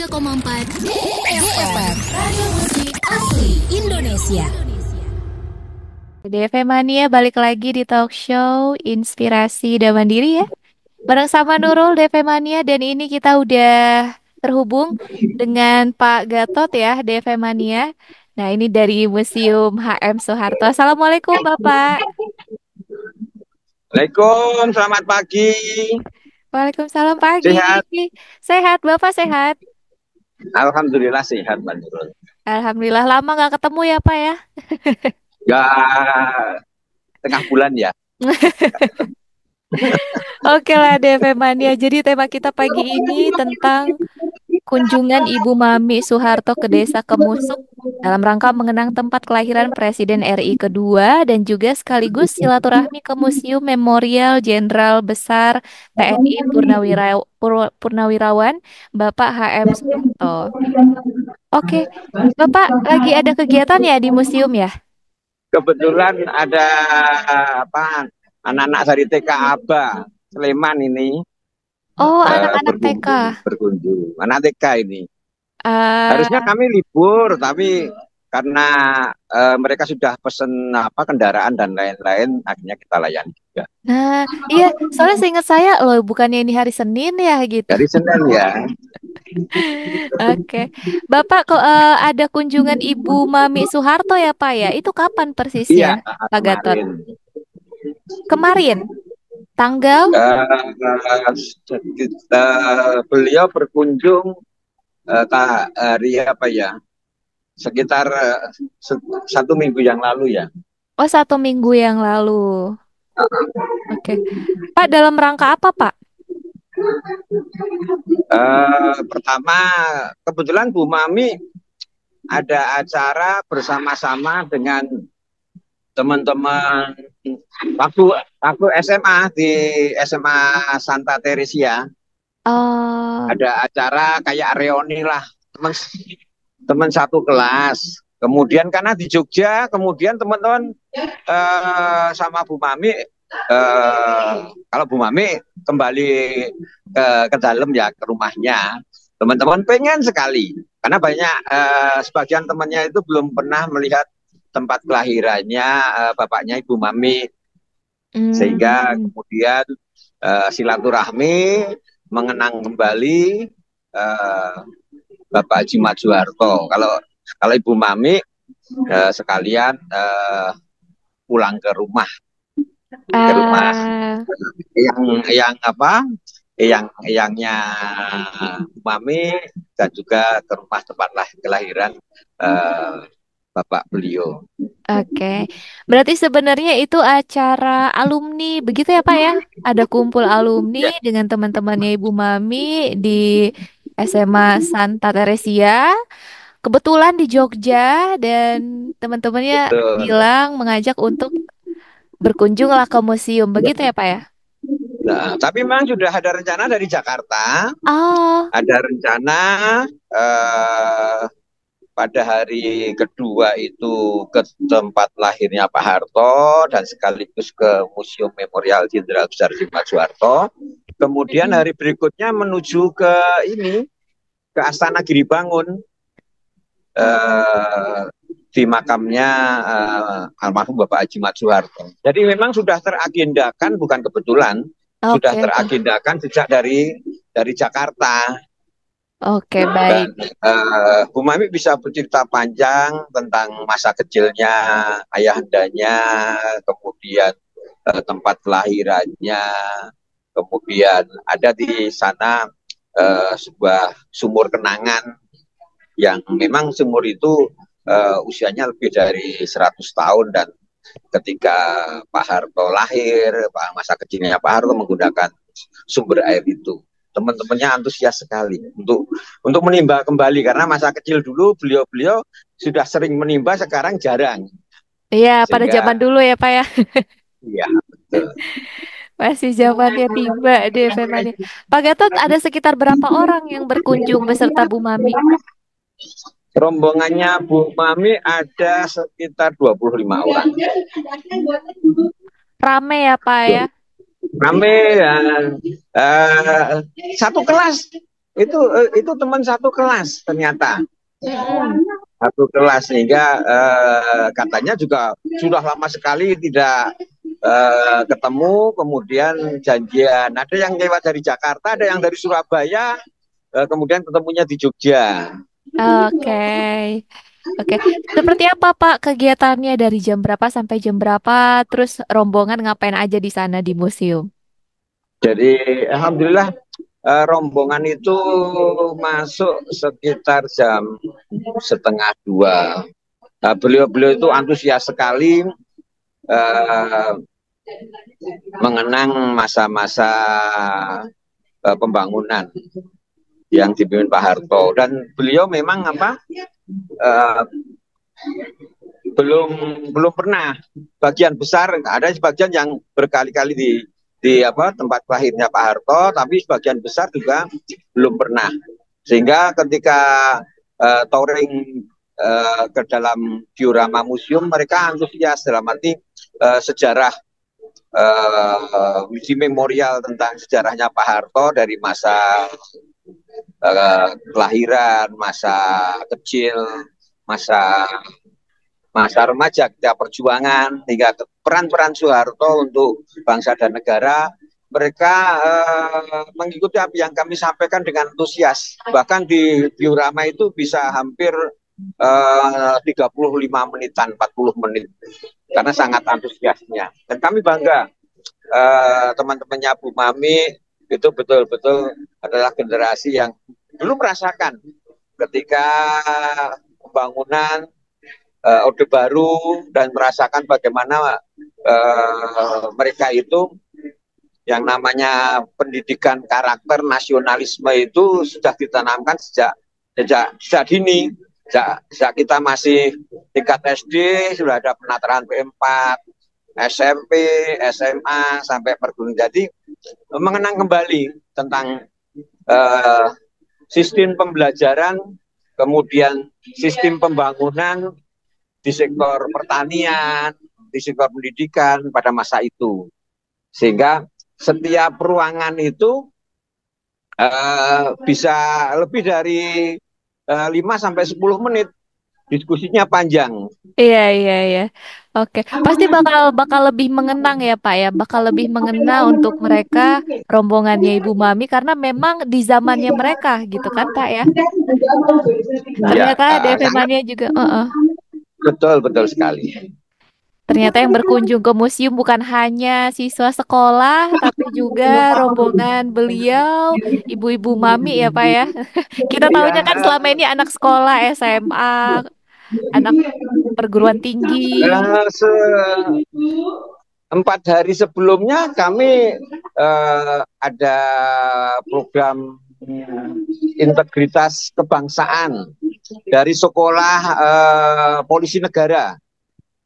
103,4 DFM Radio Musik Asli Indonesia. DFM Mania balik lagi di talk show Inspirasi dan Mandiri ya. Bareng sama Nurul DFM Mania, dan ini kita udah terhubung dengan Pak Gatot ya, DFM Mania. Nah, ini dari Museum HM Soeharto. Assalamualaikum Bapak. Assalamualaikum, selamat pagi. Waalaikumsalam pagi. Sehat? Sehat, Bapak sehat? Alhamdulillah sehat, Mbak Nurul. Alhamdulillah, lama nggak ketemu ya Pak ya. Ya, tengah bulan ya. Oke lah DFM Mania. Jadi tema kita pagi ini tentang kunjungan Ibu Mami Soeharto ke Desa Kemusuk dalam rangka mengenang tempat kelahiran Presiden RI kedua dan juga sekaligus silaturahmi ke Museum Memorial Jenderal Besar TNI Purnawirawan Bapak HM Soeharto. Oke, Bapak lagi ada kegiatan ya di museum ya? Kebetulan ada anak-anak dari TK Aba Sleman ini Oh, anak-anak TK. berkunjung. Anak TK ini. Eh, Harusnya kami libur, tapi karena mereka sudah pesen kendaraan dan lain-lain, akhirnya kita layani juga. nah, iya, soalnya seingat saya loh, bukannya ini hari Senin ya gitu. Dari Senin ya. Oke, Bapak kok ada kunjungan Ibu Mami Soeharto ya Pak ya? Itu kapan persisnya, Iya, Pak Gatot? kemarin. Kemarin, tanggal? Beliau berkunjung hari apa ya? Sekitar 1 minggu yang lalu ya. Oh, 1 minggu yang lalu. Oke, Pak dalam rangka apa Pak? Pertama, kebetulan Bu Mami ada acara bersama-sama dengan teman-teman waktu SMA di SMA Santa Teresia. Oh, Ada acara kayak reuni lah, teman teman satu kelas. Kemudian karena di Jogja, kemudian teman-teman sama Bu Mami, kalau Bu Mami kembali ke dalam ya, ke rumahnya, teman-teman pengen sekali karena banyak sebagian temannya itu belum pernah melihat tempat kelahirannya bapaknya Ibu Mami, sehingga hmm, kemudian silaturahmi mengenang kembali eh, Bapak Haji Mat Soeharto. Kalau Ibu Mami sekalian pulang ke rumah ah, yang apa eyangnya Bu Mami, dan juga ke rumah tempat kelahiran eh, Bapak beliau. oke. Berarti sebenarnya itu acara alumni, begitu ya Pak ya? Ada kumpul alumni Ya, dengan teman-temannya Ibu Mami di SMA Santa Teresia. Kebetulan di Jogja dan teman-temannya betul. bilang mengajak untuk berkunjunglah ke museum. Begitu ya Pak ya? Nah, tapi memang sudah ada rencana dari Jakarta, Oh, ada rencana eh, pada hari kedua itu ke tempat lahirnya Pak Harto dan sekaligus ke Museum Memorial Jenderal Besar Sudirman Soeharto. Kemudian mm-mm. hari berikutnya menuju ke ini, ke Astana Giri Bangun, Oh, eh, di makamnya almarhum Bapak Haji Mat Soeharto. Jadi memang sudah teragendakan, bukan kebetulan, sudah oke, oke. teragendakan sejak dari Jakarta. Oke, Dan baik. Bu Mami bisa bercerita panjang tentang masa kecilnya, ayahandanya, kemudian tempat kelahirannya, kemudian ada di sana sebuah sumur kenangan yang memang sumur itu usianya lebih dari 100 tahun, dan ketika Pak Harto lahir, masa kecilnya Pak Harto menggunakan sumber air itu. Teman-temannya antusias sekali untuk menimba kembali, karena masa kecil dulu beliau-beliau sudah sering menimba, sekarang jarang. Iya, pada zaman Sehingga dulu ya Pak ya. ya betul. Masih zamannya tiba deh Femani. Pak Gatot ada sekitar berapa orang yang berkunjung beserta Bu Mami? Rombongannya Bu Mami ada sekitar 25 orang. Rame ya Pak ya? Rame dan satu kelas itu teman satu kelas ternyata. Mm-mm. Satu kelas sehingga katanya juga sudah lama sekali tidak ketemu, kemudian janjian. Ada yang lewat dari Jakarta, ada yang dari Surabaya, kemudian ketemunya di Jogja. Oke. Oke. Seperti apa Pak kegiatannya dari jam berapa sampai jam berapa? Terus rombongan ngapain aja di sana di museum? Jadi alhamdulillah rombongan itu masuk sekitar jam setengah dua. Beliau-beliau itu antusias sekali eh, mengenang masa-masa pembangunan yang dipimpin Pak Harto, dan beliau memang eh, belum belum pernah, bagian besar ada sebagian yang berkali-kali di tempat lahirnya Pak Harto, tapi sebagian besar juga belum pernah, sehingga ketika touring ke dalam diorama museum, mereka antusias dalam arti sejarah, wisi memorial tentang sejarahnya Pak Harto dari masa kelahiran, masa kecil, masa masa remaja, ketika perjuangan, hingga peran-peran Soeharto untuk bangsa dan negara. Mereka mengikuti apa yang kami sampaikan dengan antusias. Bahkan di diorama itu bisa hampir 35 menitan, 40 menit. Karena sangat antusiasnya. Dan kami bangga, teman-temannya Bu Mami itu betul-betul adalah generasi yang belum merasakan ketika pembangunan Orde Baru, dan merasakan bagaimana mereka itu yang namanya pendidikan karakter nasionalisme itu sudah ditanamkan sejak dini. Sejak kita masih tingkat SD sudah ada penataan P4, SMP, SMA sampai perguruan. Jadi mengenang kembali tentang sistem pembelajaran, kemudian sistem pembangunan di sektor pertanian, di sektor pendidikan pada masa itu. Sehingga setiap ruangan itu bisa lebih dari 5 sampai 10 menit, diskusinya panjang. Iya, iya, iya. Oke. Pasti bakal bakal lebih mengenang ya, Pak ya. Bakal lebih mengena untuk mereka rombongannya Ibu Mami karena memang di zamannya mereka gitu kan, Pak ya. Ya, Ternyata DV sangat Mania juga, betul sekali. ternyata yang berkunjung ke museum bukan hanya siswa sekolah, tapi juga rombongan beliau, ibu-ibu mami ya Pak ya. Kita Ya, tahunya kan selama ini anak sekolah, SMA, anak perguruan tinggi. 4 hari sebelumnya kami ada program integritas kebangsaan dari sekolah polisi negara.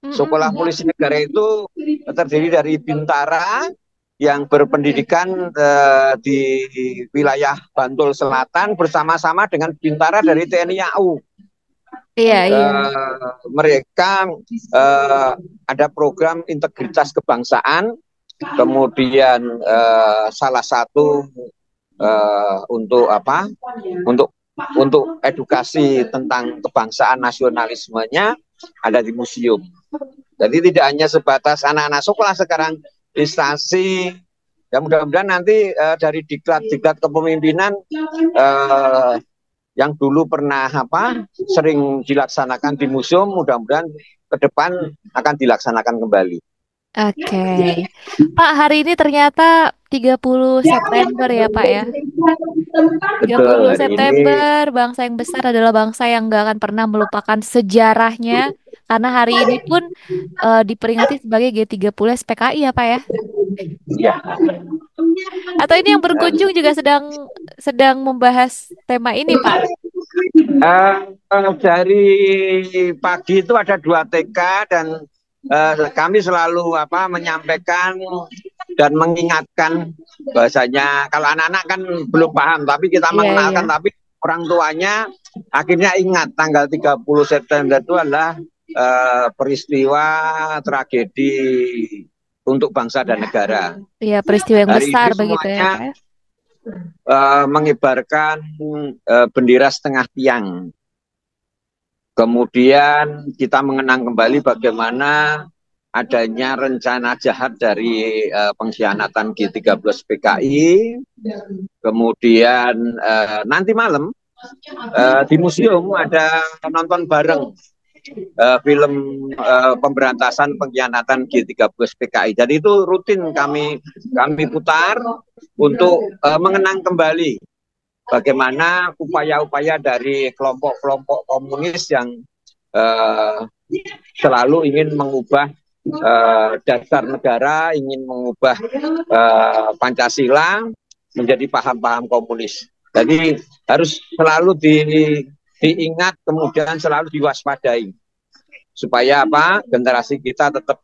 Sekolah Mm-mm. polisi negara itu terdiri dari Bintara yang berpendidikan di wilayah Bantul Selatan bersama-sama dengan Bintara dari TNI AU. Iya, iya. Mereka ada program integritas kebangsaan, kemudian salah satu untuk untuk edukasi tentang kebangsaan nasionalismenya ada di museum. Jadi tidak hanya sebatas anak-anak sekolah sekarang, instansi, ya mudah-mudahan nanti dari diklat-diklat kepemimpinan yang dulu pernah sering dilaksanakan di museum, mudah-mudahan ke depan akan dilaksanakan kembali. Oke. Pak, hari ini ternyata 30 September ya Pak ya. tiga Betul, puluh hari ini September, bangsa yang besar adalah bangsa yang gak akan pernah melupakan sejarahnya. Karena hari ini pun diperingati sebagai G30 SPKI ya Pak ya. ya. Atau ini yang berkunjung juga sedang membahas tema ini Pak. Dari pagi itu ada 2 TK, dan kami selalu menyampaikan dan mengingatkan bahasanya, kalau anak-anak kan belum paham, tapi kita Iya, iya. mengenalkan, tapi orang tuanya akhirnya ingat tanggal 30 September itu adalah peristiwa tragedi untuk bangsa dan negara. Iya, peristiwa yang Hari besar ini begitu ya semuanya Pak ya. mengibarkan bendera setengah tiang. Kemudian kita mengenang kembali bagaimana adanya rencana jahat dari pengkhianatan G13 PKI. Kemudian nanti malam di museum ada nonton bareng film pemberantasan pengkhianatan G13 PKI. Jadi itu rutin kami putar untuk mengenang kembali bagaimana upaya-upaya dari kelompok-kelompok komunis yang selalu ingin mengubah dasar negara, ingin mengubah Pancasila menjadi paham-paham komunis. Jadi harus selalu diingat, kemudian selalu diwaspadai supaya generasi kita tetap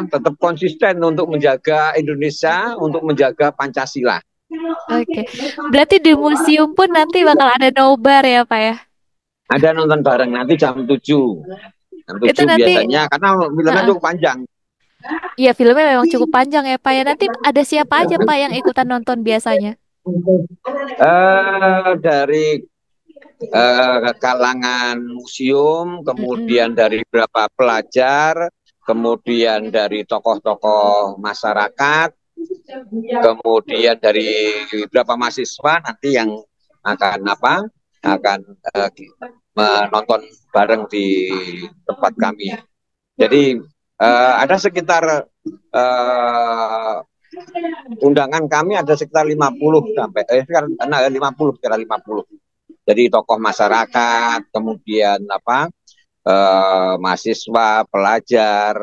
tetap konsisten untuk menjaga Indonesia, untuk menjaga Pancasila. Oke. Berarti di museum pun nanti bakal ada nobar ya, Pak ya? Ada nonton bareng nanti jam 7. Jam 7 Itu nanti biasanya, karena filmnya cukup panjang. Iya, filmnya memang cukup panjang ya, Pak ya. Nanti ada siapa aja, Pak, yang ikutan nonton biasanya? Dari kalangan museum, kemudian dari beberapa pelajar, kemudian dari tokoh-tokoh masyarakat, kemudian dari beberapa mahasiswa nanti yang akan menonton bareng di tempat kami. Jadi ada sekitar undangan kami ada sekitar 50 sampai 50 kira 50. Jadi tokoh masyarakat, kemudian mahasiswa, pelajar,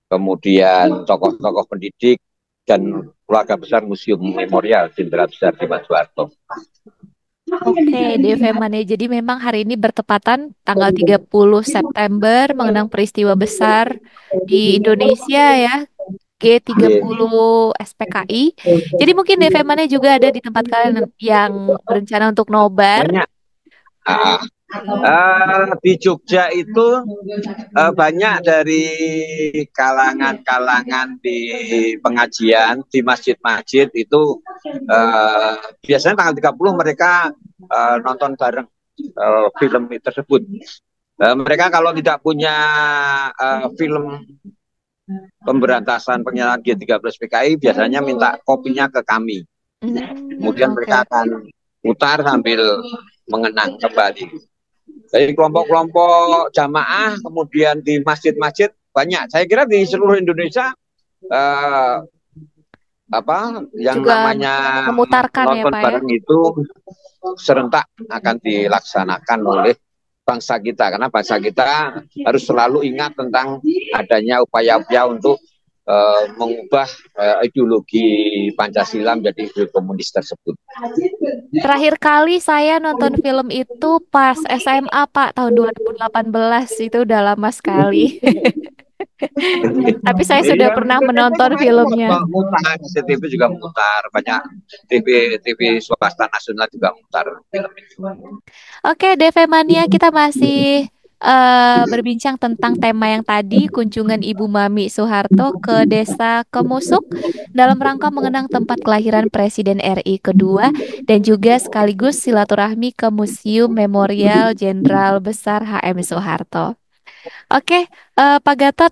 kemudian tokoh-tokoh pendidik dan keluarga besar Museum Memorial Jenderal Besar Dimas Soeharto. Oke, Devemania. Jadi memang hari ini bertepatan tanggal 30 September mengenang peristiwa besar di Indonesia ya, G30 SPKI. Jadi mungkin Devemania juga ada di tempat kalian yang berencana untuk nobar. Banyak. Di Jogja itu banyak dari kalangan-kalangan di pengajian di masjid-masjid itu biasanya tanggal 30 mereka nonton bareng film tersebut. Mereka kalau tidak punya film pemberantasan pengkhianatan G13 PKI biasanya minta kopinya ke kami. Kemudian mereka akan putar sambil mengenang kembali. Dari kelompok-kelompok jamaah, kemudian di masjid-masjid banyak. Saya kira di seluruh Indonesia yang juga namanya memutarkan nonton ya, Pak, bareng itu serentak akan dilaksanakan oleh bangsa kita, karena bangsa kita harus selalu ingat tentang adanya upaya-upaya untuk mengubah ideologi Pancasila menjadi ideologi komunis tersebut. Terakhir kali saya nonton film itu pas SMA, Pak, tahun 2018. Itu udah lama sekali. Tapi saya sudah pernah menonton filmnya. Mutar, CCTV juga mutar, banyak TV swasta nasional juga mutar film itu. Oke, Devemania, kita masih berbincang tentang tema yang tadi, kunjungan Ibu Mami Soeharto ke Desa Kemusuk dalam rangka mengenang tempat kelahiran Presiden RI kedua dan juga sekaligus silaturahmi ke Museum Memorial Jenderal Besar HM Soeharto. Oke, Pak Gatot,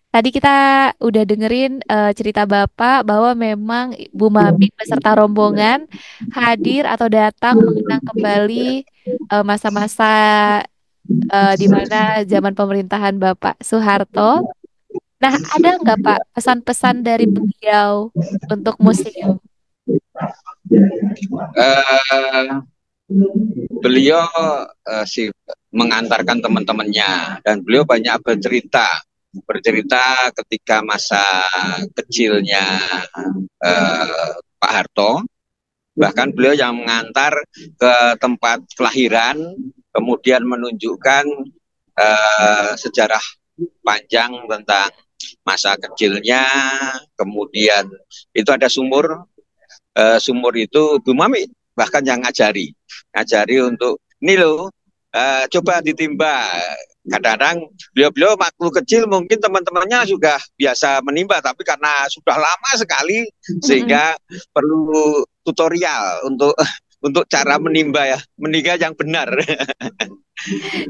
tadi kita udah dengerin cerita Bapak bahwa memang Bu Mami beserta rombongan hadir atau datang mengenang kembali masa-masa di mana zaman pemerintahan Bapak Soeharto. Nah, ada nggak Pak pesan-pesan dari beliau untuk museum? Beliau mengantarkan teman-temannya dan beliau banyak bercerita ketika masa kecilnya Pak Harto. Bahkan beliau yang mengantar ke tempat kelahiran, kemudian menunjukkan sejarah panjang tentang masa kecilnya. Kemudian itu ada sumur itu Bu Mami bahkan yang ngajari untuk ini loh, coba ditimba Kadang-kadang beliau-beliau waktu kecil mungkin teman-temannya sudah biasa menimba, tapi karena sudah lama sekali sehingga perlu tutorial untuk untuk cara menimba ya, menimba yang benar.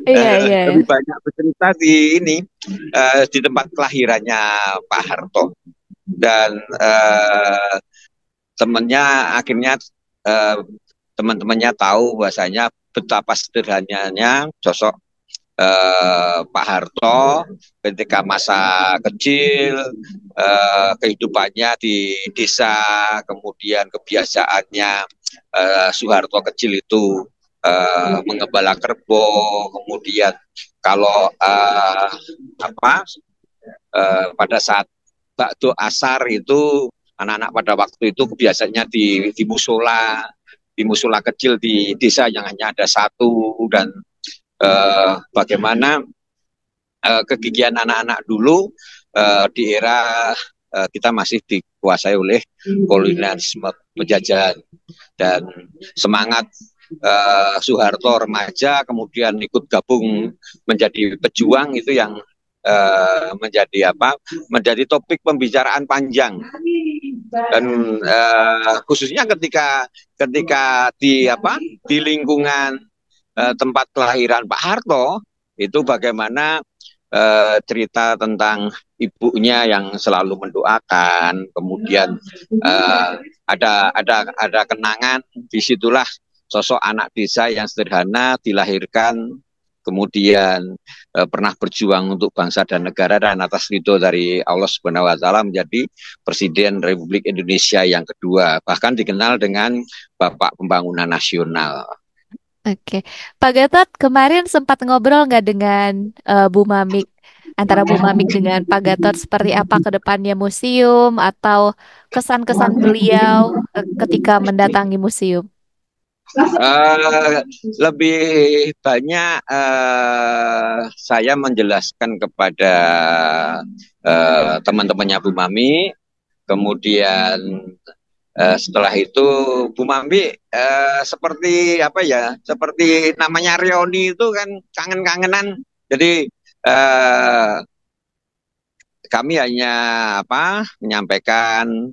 Iya, iya. Lebih banyak bercerita di ini di tempat kelahirannya Pak Harto dan temannya akhirnya eh, teman-temannya tahu bahwasanya betapa sederhananya sosok Pak Harto ketika masa kecil, kehidupannya di desa, kemudian kebiasaannya Soeharto kecil itu mengembala kerbau, kemudian kalau pada saat bakdo asar itu anak-anak pada waktu itu kebiasaannya di musola kecil di desa yang hanya ada satu dan bagaimana kegigihan anak-anak dulu di era kita masih dikuasai oleh kolonialisme penjajahan dan semangat Soeharto remaja kemudian ikut gabung menjadi pejuang itu yang menjadi topik pembicaraan panjang dan khususnya ketika di lingkungan tempat kelahiran Pak Harto itu bagaimana cerita tentang ibunya yang selalu mendoakan, kemudian ada kenangan, disitulah sosok anak desa yang sederhana dilahirkan, kemudian pernah berjuang untuk bangsa dan negara dan atas ridho dari Allah Subhanahu wa taala menjadi Presiden Republik Indonesia yang kedua, bahkan dikenal dengan Bapak Pembangunan Nasional. Oke, Pak Gatot kemarin sempat ngobrol nggak dengan Bu Mamik, antara Bu Mamik dengan Pak Gatot seperti apa ke depannya museum atau kesan-kesan beliau ketika mendatangi museum? Lebih banyak saya menjelaskan kepada teman-temannya Bu Mami, kemudian setelah itu Bu Mami seperti apa ya, seperti namanya reuni itu kan kangen-kangenan, jadi kami hanya menyampaikan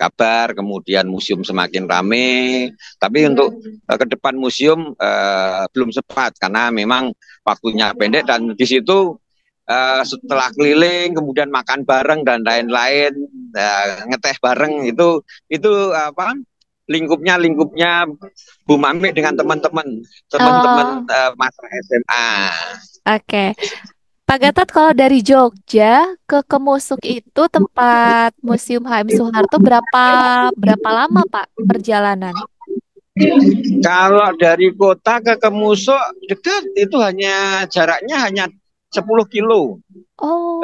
kabar, kemudian museum semakin ramai. Tapi untuk ke depan museum belum sempat karena memang waktunya pendek dan di situ setelah keliling, kemudian makan bareng dan lain-lain, ngeteh bareng itu lingkupnya Bu Mami dengan teman-teman masa SMA. Oke. Pak Gatot kalau dari Jogja ke Kemusuk itu tempat Museum HM Soeharto berapa lama Pak perjalanan? Kalau dari kota ke Kemusuk dekat, itu jaraknya hanya 10 kilo. Oh.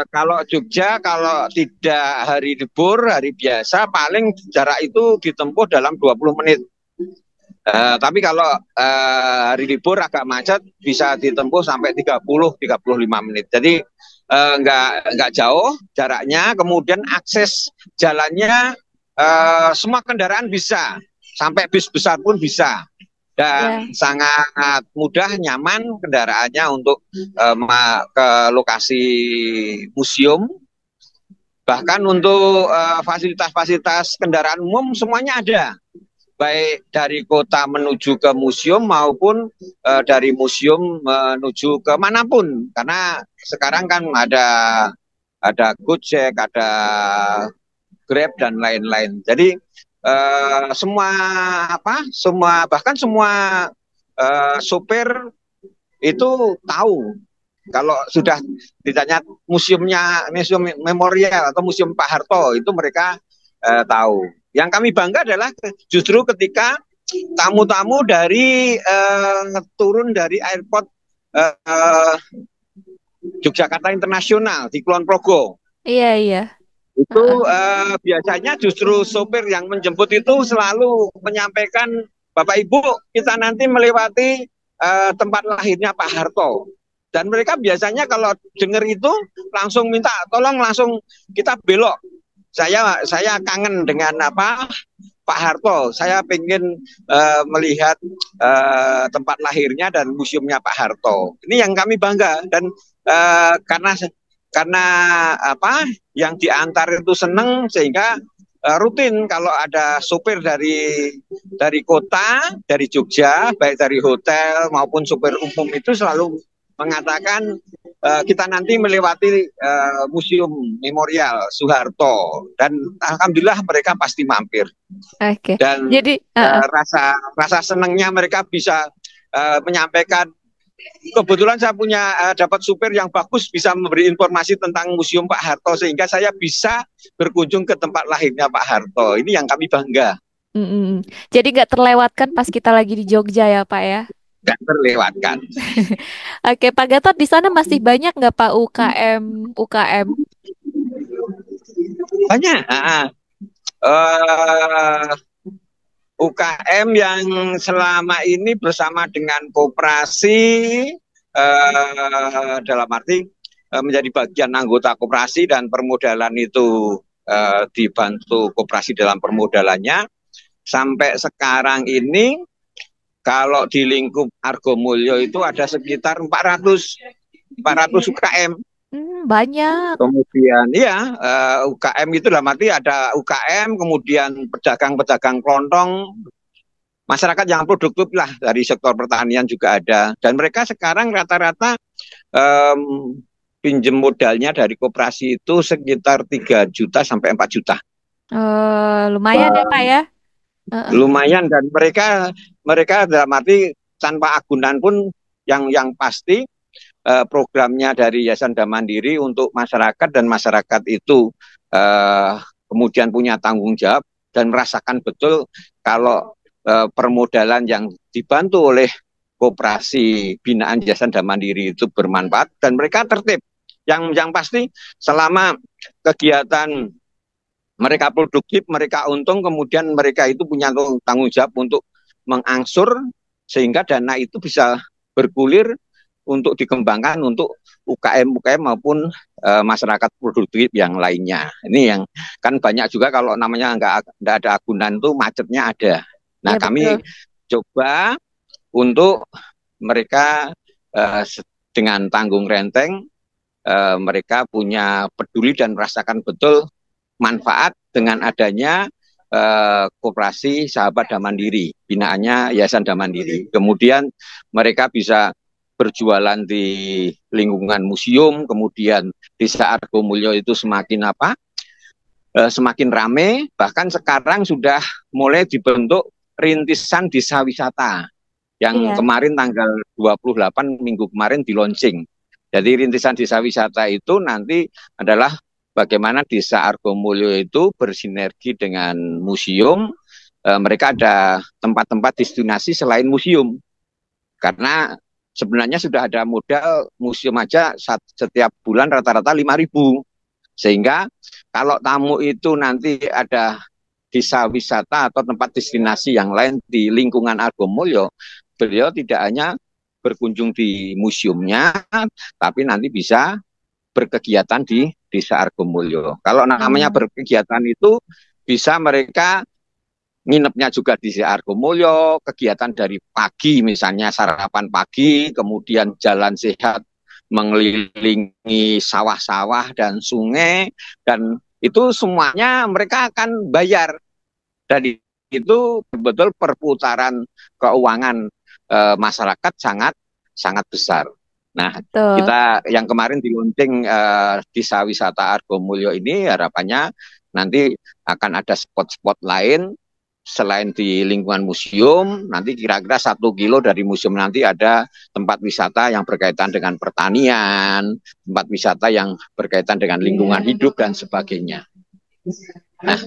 Kalau Jogja, kalau tidak hari libur, hari biasa, paling jarak itu ditempuh dalam 20 menit. Tapi kalau hari libur agak macet bisa ditempuh sampai 30-35 menit. Jadi nggak jauh jaraknya, kemudian akses jalannya semua kendaraan bisa, sampai bis besar pun bisa. Dan sangat mudah, nyaman kendaraannya untuk ke lokasi museum. Bahkan untuk fasilitas-fasilitas kendaraan umum semuanya ada. Baik dari kota menuju ke museum maupun dari museum menuju ke manapun, karena sekarang kan ada Gojek, ada Grab dan lain-lain. Jadi bahkan semua sopir itu tahu kalau sudah ditanya museum memorial atau museum Pak Harto, itu mereka tahu. Yang kami bangga adalah justru ketika tamu-tamu dari turun dari airport Yogyakarta Internasional di Kulon Progo. Iya. Itu biasanya justru sopir yang menjemput itu selalu menyampaikan, Bapak Ibu, kita nanti melewati tempat lahirnya Pak Harto. Dan mereka biasanya kalau dengar itu langsung minta tolong langsung kita belok. Saya kangen dengan Pak Pak Harto. Saya ingin melihat tempat lahirnya dan museumnya Pak Harto. Ini yang kami bangga dan karena apa yang diantar itu seneng sehingga rutin kalau ada sopir dari kota, dari Jogja, baik dari hotel maupun sopir umum itu selalu mengatakan kita nanti melewati Museum Memorial Soeharto dan alhamdulillah mereka pasti mampir. Oke. Dan Jadi rasa senangnya mereka bisa menyampaikan. Kebetulan saya punya dapat supir yang bagus bisa memberi informasi tentang Museum Pak Harto sehingga saya bisa berkunjung ke tempat lahirnya Pak Harto. Ini yang kami bangga. jadi nggak terlewatkan pas kita lagi di Jogja ya Pak ya. Nggak terlewatkan. Oke, Pak Gatot di sana masih banyak nggak Pak UKM? Banyak. UKM yang selama ini bersama dengan koperasi dalam arti menjadi bagian anggota koperasi dan permodalan itu dibantu koperasi dalam permodalannya. Sampai sekarang ini kalau di lingkup Argomulyo itu ada sekitar 400 UKM. Banyak. Kemudian ya UKM itu dalam arti ada UKM, kemudian pedagang-pedagang kelontong, masyarakat yang produktif lah dari sektor pertanian juga ada. Dan mereka sekarang rata-rata pinjem modalnya dari koperasi itu sekitar 3 juta sampai 4 juta. Lumayan ya Pak ya? Lumayan dan mereka dalam arti tanpa agunan pun yang pasti programnya dari Yayasan Damandiri untuk masyarakat dan masyarakat itu kemudian punya tanggung jawab dan merasakan betul kalau permodalan yang dibantu oleh koperasi binaan Yayasan Damandiri itu bermanfaat dan mereka tertib. Yang pasti selama kegiatan mereka produktif, mereka untung, kemudian mereka itu punya tanggung jawab untuk mengangsur sehingga dana itu bisa bergulir untuk dikembangkan untuk UKM maupun masyarakat produktif yang lainnya. Ini yang kan banyak juga kalau namanya nggak ada agunan itu macetnya ada. Nah ya, kami coba untuk mereka dengan tanggung renteng mereka punya peduli dan merasakan betul manfaat dengan adanya koperasi Sahabat Damandiri, binaannya Yayasan Damandiri. Kemudian mereka bisa berjualan di lingkungan museum, kemudian Desa Argomulyo itu semakin semakin ramai, bahkan sekarang sudah mulai dibentuk rintisan desa wisata yang kemarin tanggal 28 minggu kemarin di launching. Jadi rintisan desa wisata itu nanti adalah bagaimana Desa Argomulyo itu bersinergi dengan museum. Mereka ada tempat-tempat destinasi selain museum. Karena sebenarnya sudah ada modal museum aja setiap bulan rata-rata 5.000. Sehingga kalau tamu itu nanti ada desa wisata atau tempat destinasi yang lain di lingkungan Argomulyo, beliau tidak hanya berkunjung di museumnya, tapi nanti bisa berkegiatan di Desa Argomulyo. Kalau namanya berkegiatan itu bisa mereka nginepnya juga di Desa Argomulyo, kegiatan dari pagi misalnya sarapan pagi, kemudian jalan sehat mengelilingi sawah-sawah dan sungai, dan itu semuanya mereka akan bayar. Dan itu betul perputaran keuangan masyarakat sangat besar. Nah, kita yang kemarin di launching Desa Wisata Argomulyo ini harapannya nanti akan ada spot-spot lain selain di lingkungan museum. Nanti kira-kira 1 kilo dari museum nanti ada tempat wisata yang berkaitan dengan pertanian, tempat wisata yang berkaitan dengan lingkungan hidup dan sebagainya. Nah,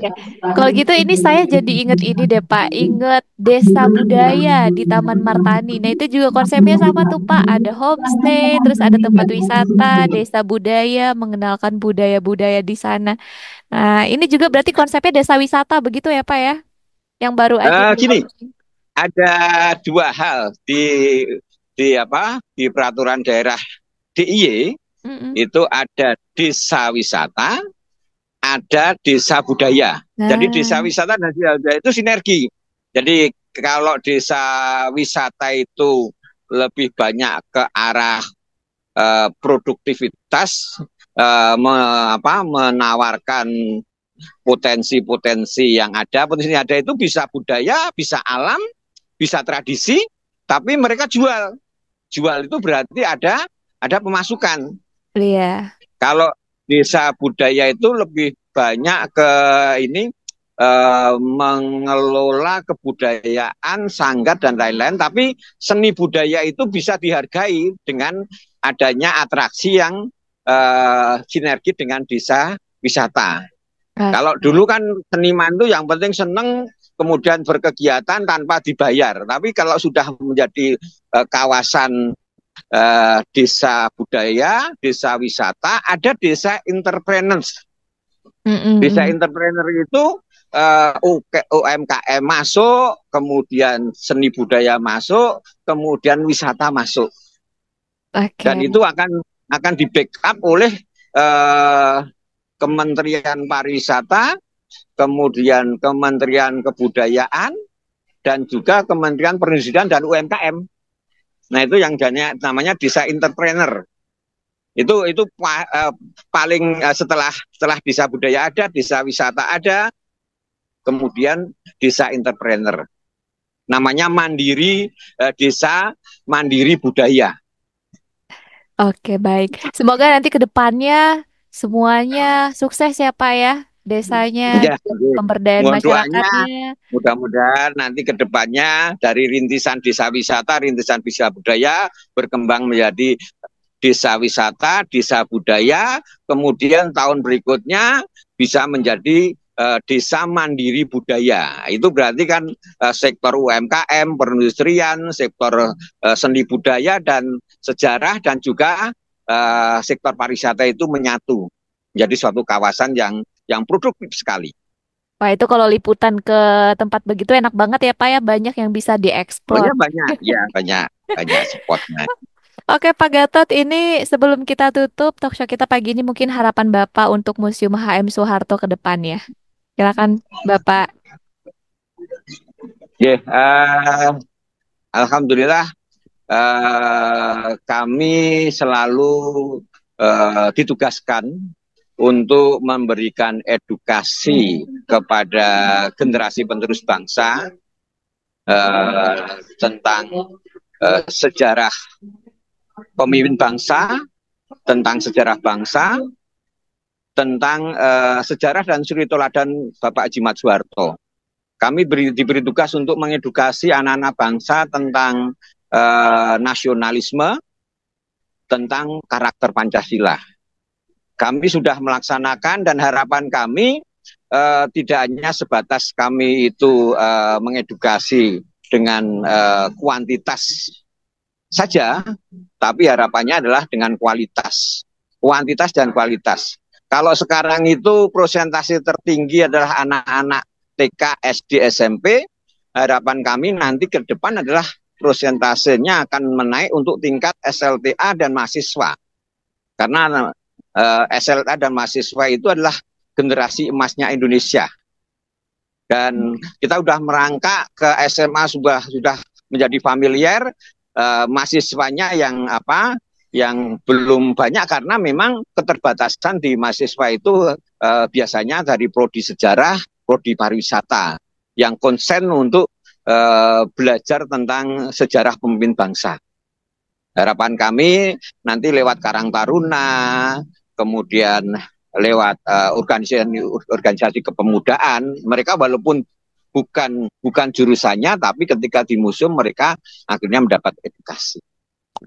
kalau gitu ini saya jadi inget ini deh Pak, inget desa budaya di Taman Martani. Nah itu juga konsepnya sama tuh Pak, ada homestay, terus ada tempat wisata, desa budaya, mengenalkan budaya-budaya di sana. Nah ini juga berarti konsepnya desa wisata begitu ya Pak ya, yang baru aja. Gini, ada 2 hal di peraturan daerah DIY itu ada desa wisata. ada desa budaya. Jadi desa Nah, wisata dan desa budaya itu sinergi. Jadi kalau desa wisata itu lebih banyak ke arah produktivitas, menawarkan potensi-potensi yang ada. Potensi yang ada itu bisa budaya, bisa alam, bisa tradisi, tapi mereka jual. Jual itu berarti ada pemasukan. iya. Kalau desa budaya itu lebih banyak ke ini mengelola kebudayaan, sanggar dan lain-lain, tapi seni budaya itu bisa dihargai dengan adanya atraksi yang sinergi dengan desa wisata. Kalau Oke. dulu kan seniman itu yang penting seneng, kemudian berkegiatan tanpa dibayar. Tapi kalau sudah menjadi kawasan desa budaya, desa wisata, ada desa entrepreneurs. Desa Mm-mm. entrepreneur itu UMKM masuk, kemudian seni budaya masuk, kemudian wisata masuk. Dan Oke. itu akan di backup oleh eh, Kementerian Pariwisata, kemudian Kementerian Kebudayaan, dan juga Kementerian Perindustrian dan UMKM. Nah itu yang namanya desa entrepreneur. Itu paling setelah desa budaya ada, desa wisata ada, kemudian desa entrepreneur. Namanya mandiri desa mandiri budaya. Oke, baik. Semoga nanti ke depannya semuanya sukses ya, Pak ya. Desanya, Ya, pemberdayaan mohon doanya masyarakatnya. mudah-mudahan nanti ke depannya dari rintisan desa wisata, rintisan desa budaya berkembang menjadi desa wisata, desa budaya, kemudian tahun berikutnya bisa menjadi desa mandiri budaya. Itu berarti kan sektor UMKM, perindustrian, sektor seni budaya dan sejarah dan juga sektor pariwisata itu menyatu menjadi suatu kawasan yang produktif sekali. Wah, itu kalau liputan ke tempat begitu enak banget ya, Pak ya. Banyak yang bisa Oh dieksplor. ya banyak, ya banyak banyak spotnya. Oke, Pak Gatot, ini sebelum kita tutup talk show kita pagi ini mungkin harapan Bapak untuk Museum HM Soeharto ke depannya. Silakan, Bapak. Ya, alhamdulillah kami selalu ditugaskan untuk memberikan edukasi kepada generasi penerus bangsa eh, tentang sejarah pemimpin bangsa, tentang sejarah bangsa, tentang sejarah dan suri teladan Bapak Haji Mat Soeharto. Kami diberi tugas untuk mengedukasi anak-anak bangsa tentang nasionalisme, tentang karakter Pancasila. Kami sudah melaksanakan dan harapan kami tidak hanya sebatas kami itu mengedukasi dengan kuantitas saja, tapi harapannya adalah dengan kualitas. Kuantitas dan kualitas. Kalau sekarang itu prosentase tertinggi adalah anak-anak TK, SD, SMP, harapan kami nanti ke depan adalah prosentasenya akan menaik untuk tingkat SLTA dan mahasiswa. Karena SLTA dan mahasiswa itu adalah generasi emasnya Indonesia. Dan kita sudah merangkak ke SMA sudah menjadi familiar, mahasiswanya yang belum banyak karena memang keterbatasan di mahasiswa itu biasanya dari prodi sejarah, prodi pariwisata yang konsen untuk belajar tentang sejarah pemimpin bangsa. Harapan kami nanti lewat Karang Taruna, kemudian lewat organisasi kepemudaan, mereka walaupun bukan jurusannya, tapi ketika di museum mereka akhirnya mendapat edukasi.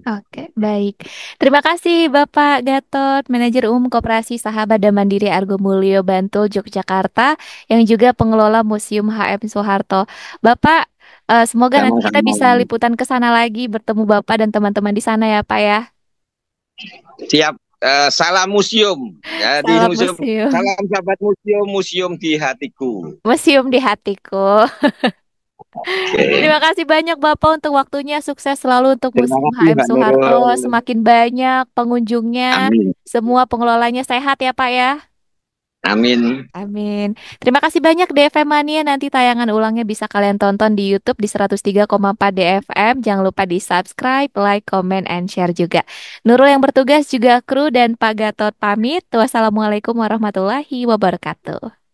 Oke, baik. Terima kasih Bapak Gatot, Manajer Umum Koperasi Sahabat dan Mandiri Argo Mulyo Bantul, Yogyakarta, yang juga pengelola Museum HM Soeharto. Bapak, semoga nanti kita Sama-sama. bisa liputan ke sana lagi, bertemu Bapak dan teman-teman di sana ya Pak ya. Siap. Salam museum ya di Salam museum. museum. Salam sahabat museum, museum di hatiku. Museum di hatiku. Oke. Terima kasih banyak Bapak untuk waktunya. Sukses selalu untuk Terima Museum kasih HM Mbak Soeharto. Nurul. Semakin banyak pengunjungnya, Amin. semua pengelolanya sehat ya Pak ya. Amin. Amin. Terima kasih banyak DFM Mania. Nanti tayangan ulangnya bisa kalian tonton di YouTube di 103,4 DFM. Jangan lupa di subscribe, like, comment, and share juga. Nurul yang bertugas juga kru dan Pak Gatot pamit. Wassalamualaikum warahmatullahi wabarakatuh.